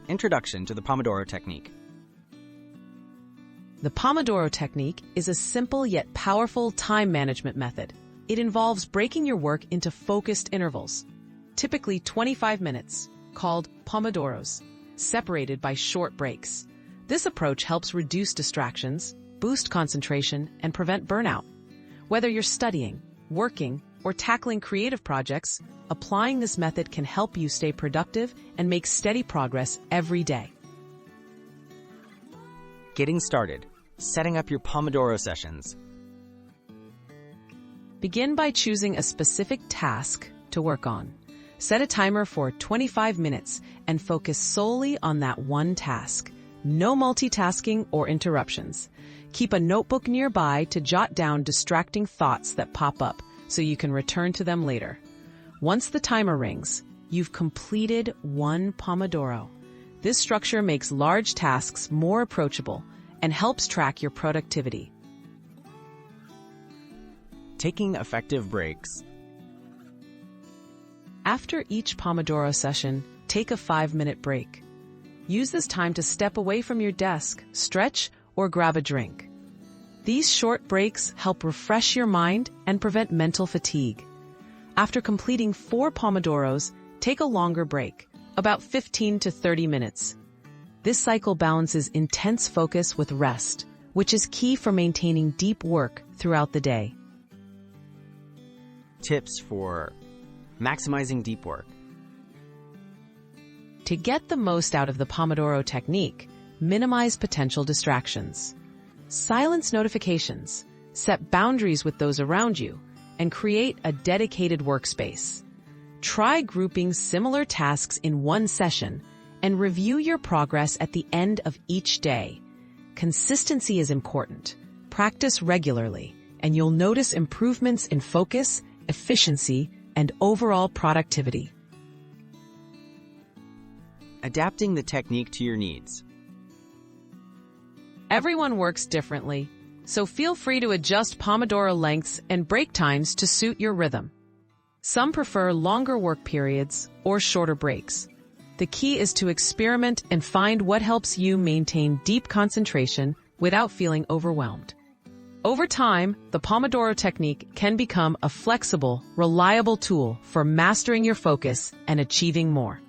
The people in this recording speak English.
Introduction to the Pomodoro Technique. The Pomodoro Technique is a simple yet powerful time management method. It involves breaking your work into focused intervals, typically 25 minutes, called Pomodoros, separated by short breaks. This approach helps reduce distractions, boost concentration, and prevent burnout. Whether you're studying, working, or tackling creative projects, applying this method can help you stay productive and make steady progress every day. Getting started. Setting up your Pomodoro sessions. Begin by choosing a specific task to work on. Set a timer for 25 minutes and focus solely on that one task. No multitasking or interruptions. Keep a notebook nearby to jot down distracting thoughts that pop up so you can return to them later. Once the timer rings, you've completed one Pomodoro. This structure makes large tasks more approachable and helps track your productivity. Taking effective breaks. After each Pomodoro session, take a 5-minute break. Use this time to step away from your desk, stretch, or grab a drink. These short breaks help refresh your mind and prevent mental fatigue. After completing 4 Pomodoros, take a longer break, about 15 to 30 minutes. This cycle balances intense focus with rest, which is key for maintaining deep work throughout the day. Tips for maximizing deep work. To get the most out of the Pomodoro technique, minimize potential distractions. Silence notifications, set boundaries with those around you, and create a dedicated workspace. Try grouping similar tasks in one session and review your progress at the end of each day. Consistency is important. Practice regularly, and you'll notice improvements in focus, efficiency, and overall productivity. Adapting the technique to your needs. Everyone works differently, so feel free to adjust Pomodoro lengths and break times to suit your rhythm. Some prefer longer work periods or shorter breaks. The key is to experiment and find what helps you maintain deep concentration without feeling overwhelmed. Over time, the Pomodoro technique can become a flexible, reliable tool for mastering your focus and achieving more.